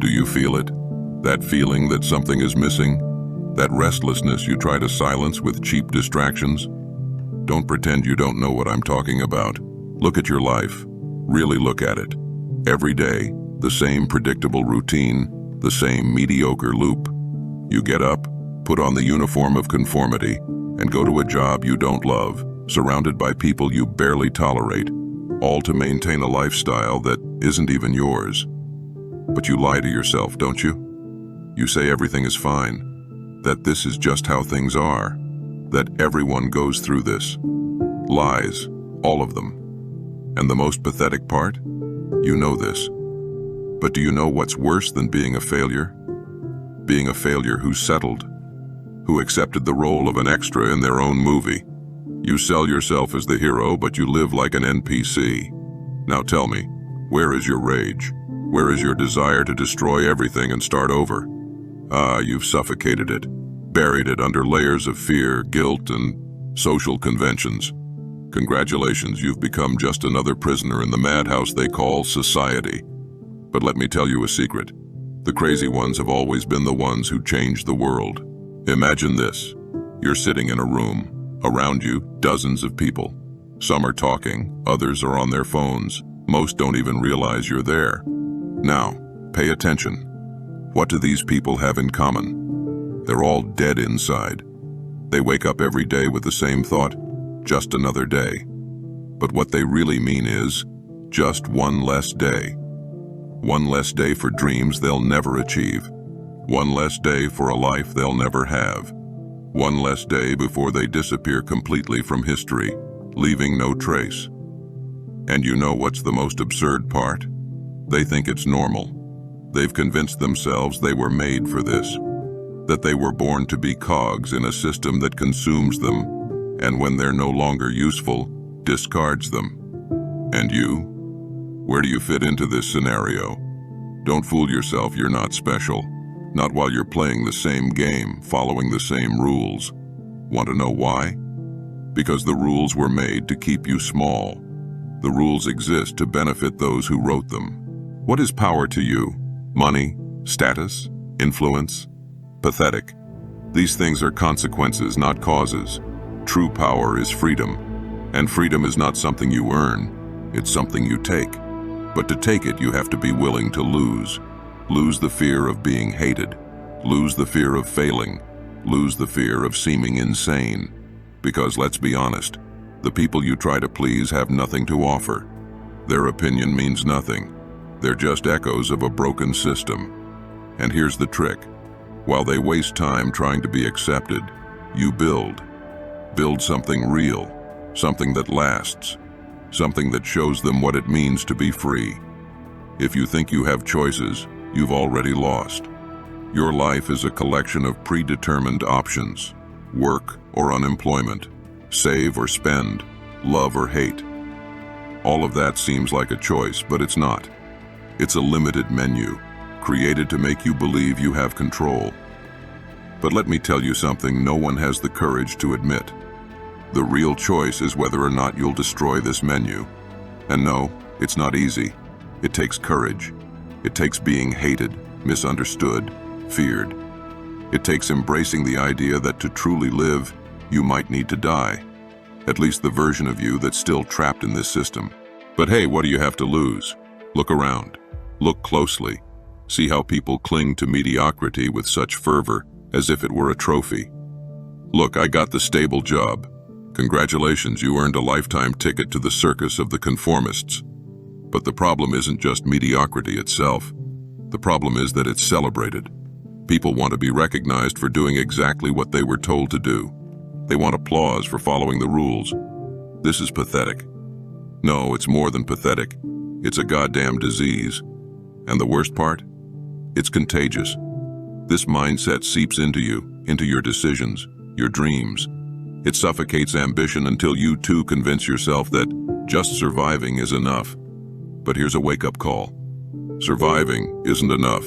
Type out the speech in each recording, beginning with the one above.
Do you feel it? That feeling that something is missing? That restlessness you try to silence with cheap distractions? Don't pretend you don't know what I'm talking about. Look at your life. Really look at it. Every day, the same predictable routine, the same mediocre loop. You get up, put on the uniform of conformity, and go to a job you don't love, surrounded by people you barely tolerate, all to maintain a lifestyle that isn't even yours. But you lie to yourself, don't you? You say everything is fine, that this is just how things are, that everyone goes through this. Lies, all of them. And the most pathetic part? You know this. But do you know what's worse than being a failure? Being a failure who's settled, who accepted the role of an extra in their own movie. You sell yourself as the hero, but you live like an NPC. Now tell me, where is your rage? Where is your desire to destroy everything and start over? You've suffocated it, buried it under layers of fear, guilt, and social conventions. Congratulations, you've become just another prisoner in the madhouse they call society. But let me tell you a secret. The crazy ones have always been the ones who change the world. Imagine this. You're sitting in a room. Around you, dozens of people. Some are talking, others are on their phones. Most don't even realize you're there. Now, pay attention. What do these people have in common? They're all dead inside. They wake up every day with the same thought, just another day. But what they really mean is, just one less day. One less day for dreams they'll never achieve. One less day for a life they'll never have. One less day before they disappear completely from history, leaving no trace. And you know what's the most absurd part? They think it's normal. They've convinced themselves they were made for this, that they were born to be cogs in a system that consumes them, and when they're no longer useful, discards them. And you? Where do you fit into this scenario? Don't fool yourself, you're not special. Not while you're playing the same game, following the same rules. Want to know why? Because the rules were made to keep you small. The rules exist to benefit those who wrote them. What is power to you? Money? Status? Influence? Pathetic. These things are consequences, not causes. True power is freedom. And freedom is not something you earn. It's something you take. But to take it, you have to be willing to lose. Lose the fear of being hated. Lose the fear of failing. Lose the fear of seeming insane. Because let's be honest, the people you try to please have nothing to offer. Their opinion means nothing. They're just echoes of a broken system. And here's the trick. While they waste time trying to be accepted, you build. Build something real, something that lasts, something that shows them what it means to be free. If you think you have choices, you've already lost. Your life is a collection of predetermined options: work or unemployment, save or spend, love or hate. All of that seems like a choice, but it's not. It's a limited menu, created to make you believe you have control. But let me tell you something no one has the courage to admit. The real choice is whether or not you'll destroy this menu. And no, it's not easy. It takes courage. It takes being hated, misunderstood, feared. It takes embracing the idea that to truly live, you might need to die. At least the version of you that's still trapped in this system. But hey, what do you have to lose? Look around. Look closely. See how people cling to mediocrity with such fervor, as if it were a trophy. Look, I got the stable job. Congratulations, you earned a lifetime ticket to the circus of the conformists. But the problem isn't just mediocrity itself. The problem is that it's celebrated. People want to be recognized for doing exactly what they were told to do. They want applause for following the rules. This is pathetic. No, it's more than pathetic. It's a goddamn disease. And the worst part? It's contagious. This mindset seeps into you, into your decisions, your dreams. It suffocates ambition until you too convince yourself that just surviving is enough. But here's a wake-up call. Surviving isn't enough.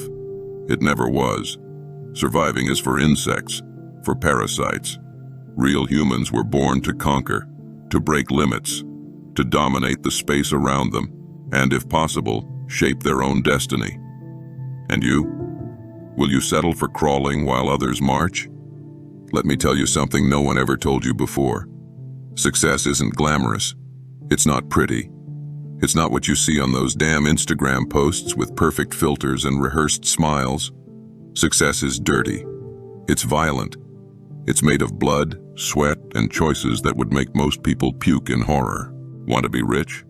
It never was. Surviving is for insects, for parasites. Real humans were born to conquer, to break limits, to dominate the space around them, and if possible, shape their own destiny. And you? Will you settle for crawling while others march? Let me tell you something no one ever told you before. Success isn't glamorous. It's not pretty. It's not what you see on those damn Instagram posts with perfect filters and rehearsed smiles. Success is dirty. It's violent. It's made of blood, sweat, and choices that would make most people puke in horror. Want to be rich?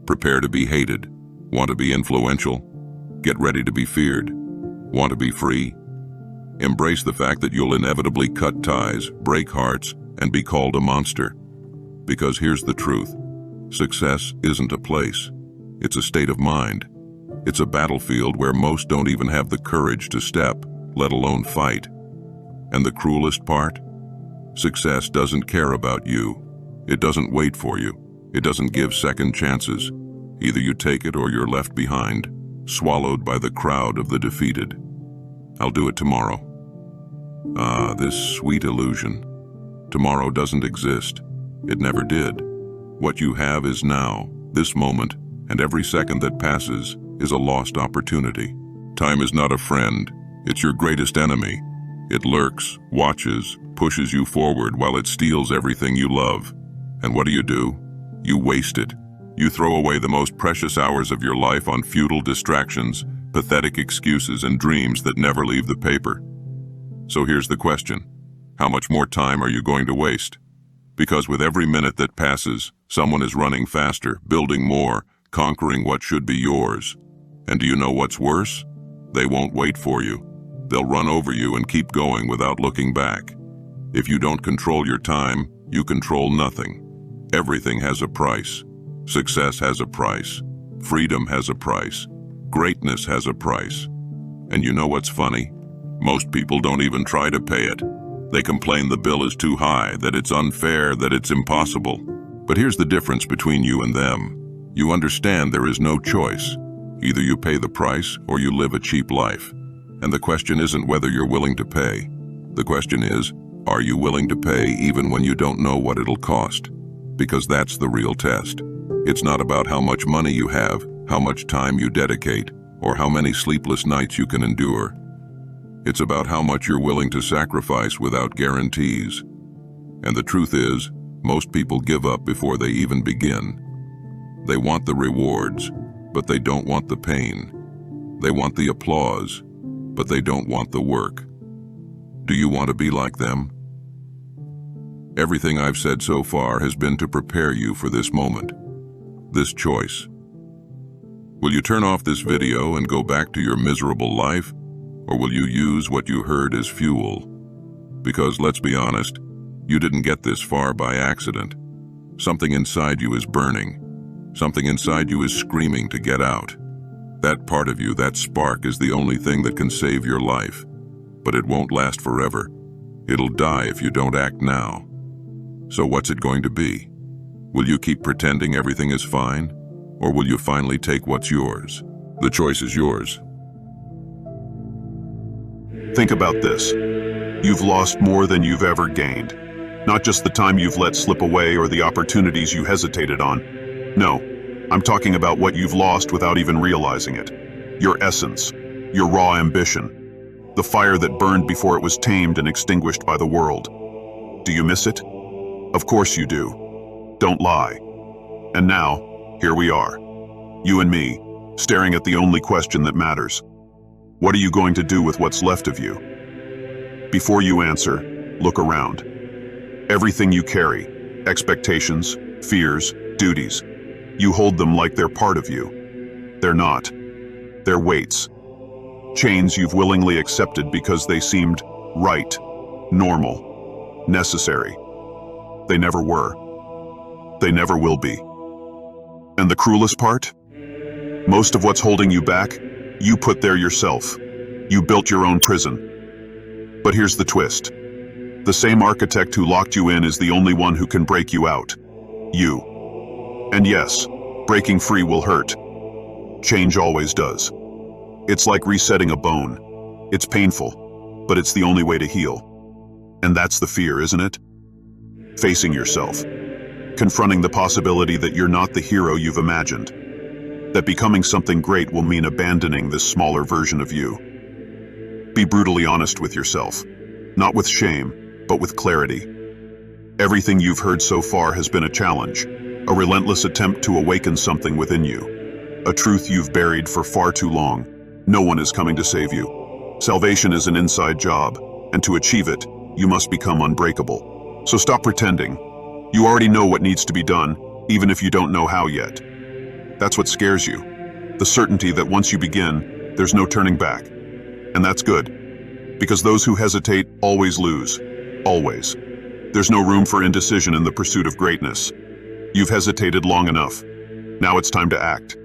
Prepare to be hated. Want to be influential? Get ready to be feared. Want to be free? Embrace the fact that you'll inevitably cut ties, break hearts, and be called a monster. Because here's the truth. Success isn't a place. It's a state of mind. It's a battlefield where most don't even have the courage to step, let alone fight. And the cruelest part? Success doesn't care about you. It doesn't wait for you. It doesn't give second chances. Either you take it or you're left behind, swallowed by the crowd of the defeated. I'll do it tomorrow. Ah, this sweet illusion. Tomorrow doesn't exist. It never did. What you have is now, this moment, and every second that passes is a lost opportunity. Time is not a friend. It's your greatest enemy. It lurks, watches, pushes you forward while it steals everything you love. And what do? You waste it. You throw away the most precious hours of your life on futile distractions, pathetic excuses, and dreams that never leave the paper. So here's the question. How much more time are you going to waste? Because with every minute that passes, someone is running faster, building more, conquering what should be yours. And do you know what's worse? They won't wait for you. They'll run over you and keep going without looking back. If you don't control your time, you control nothing. Everything has a price. Success has a price. Freedom has a price. Greatness has a price. And you know what's funny? Most people don't even try to pay it. They complain the bill is too high, that it's unfair, that it's impossible. But here's the difference between you and them. You understand there is no choice. Either you pay the price or you live a cheap life. And the question isn't whether you're willing to pay. The question is, are you willing to pay even when you don't know what it'll cost? Because that's the real test. It's not about how much money you have, how much time you dedicate, or how many sleepless nights you can endure. It's about how much you're willing to sacrifice without guarantees. And the truth is, most people give up before they even begin. They want the rewards, but they don't want the pain. They want the applause, but they don't want the work. Do you want to be like them? Everything I've said so far has been to prepare you for this moment, this choice. Will you turn off this video and go back to your miserable life? Or will you use what you heard as fuel? Because let's be honest, you didn't get this far by accident. Something inside you is burning. Something inside you is screaming to get out. That part of you, that spark, is the only thing that can save your life. But it won't last forever. It'll die if you don't act now. So what's it going to be? Will you keep pretending everything is fine? Or will you finally take what's yours? The choice is yours. Think about this. You've lost more than you've ever gained. Not just the time you've let slip away or the opportunities you hesitated on. No, I'm talking about what you've lost without even realizing it. Your essence, your raw ambition, the fire that burned before it was tamed and extinguished by the world. Do you miss it? Of course you do. Don't lie. And now, here we are. You and me, staring at the only question that matters. What are you going to do with what's left of you? Before you answer, look around. Everything you carry, expectations, fears, duties, you hold them like they're part of you. They're not. They're weights. Chains you've willingly accepted because they seemed right, normal, necessary. They never were. They never will be. And the cruelest part? Most of what's holding you back, you put there yourself. You built your own prison. But here's the twist. The same architect who locked you in is the only one who can break you out. You. And yes, breaking free will hurt. Change always does. It's like resetting a bone. It's painful, but it's the only way to heal. And that's the fear, isn't it? Facing yourself. Confronting the possibility that you're not the hero you've imagined. that becoming something great will mean abandoning this smaller version of you. Be brutally honest with yourself, not with shame, but with clarity. Everything you've heard so far has been a challenge, a relentless attempt to awaken something within you, a truth you've buried for far too long. No one is coming to save you. Salvation is an inside job, and to achieve it, you must become unbreakable. So stop pretending. You already know what needs to be done, even if you don't know how yet. That's what scares you, the certainty that once you begin, there's no turning back. And that's good, because those who hesitate always lose, always. There's no room for indecision in the pursuit of greatness. You've hesitated long enough. Now it's time to act.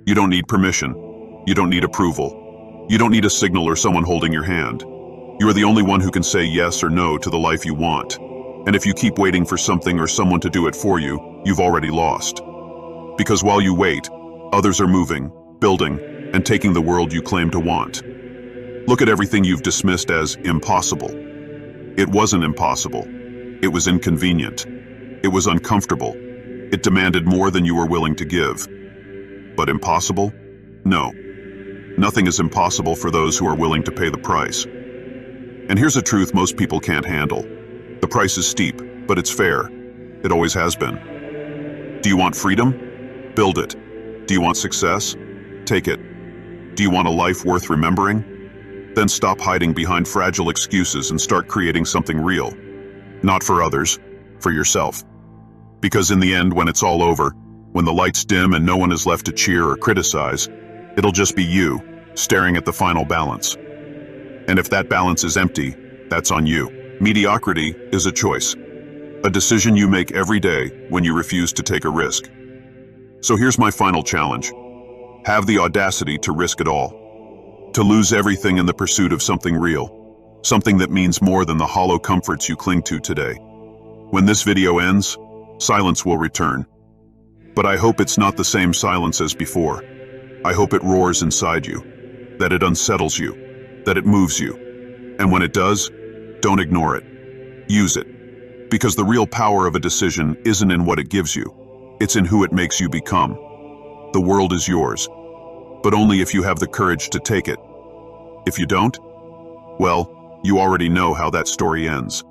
You don't need permission. You don't need approval. You don't need a signal or someone holding your hand. You are the only one who can say yes or no to the life you want. And if you keep waiting for something or someone to do it for you, you've already lost. Because while you wait, others are moving, building, and taking the world you claim to want. Look at everything you've dismissed as impossible. It wasn't impossible. It was inconvenient. It was uncomfortable. It demanded more than you were willing to give. But impossible? No. Nothing is impossible for those who are willing to pay the price. And here's a truth most people can't handle. The price is steep, but it's fair. It always has been. Do you want freedom? Build it. Do you want success? Take it. Do you want a life worth remembering? Then stop hiding behind fragile excuses and start creating something real. Not for others, for yourself. Because in the end, when it's all over, when the lights dim and no one is left to cheer or criticize, it'll just be you, staring at the final balance. And if that balance is empty, that's on you. Mediocrity is a choice, a decision you make every day when you refuse to take a risk. So here's my final challenge. Have the audacity to risk it all. To lose everything in the pursuit of something real. Something that means more than the hollow comforts you cling to today. When this video ends, silence will return. But I hope it's not the same silence as before. I hope it roars inside you, that it unsettles you, that it moves you. And when it does, don't ignore it. Use it. Because the real power of a decision isn't in what it gives you. It's in who it makes you become. The world is yours, but only if you have the courage to take it. If you don't, well, you already know how that story ends.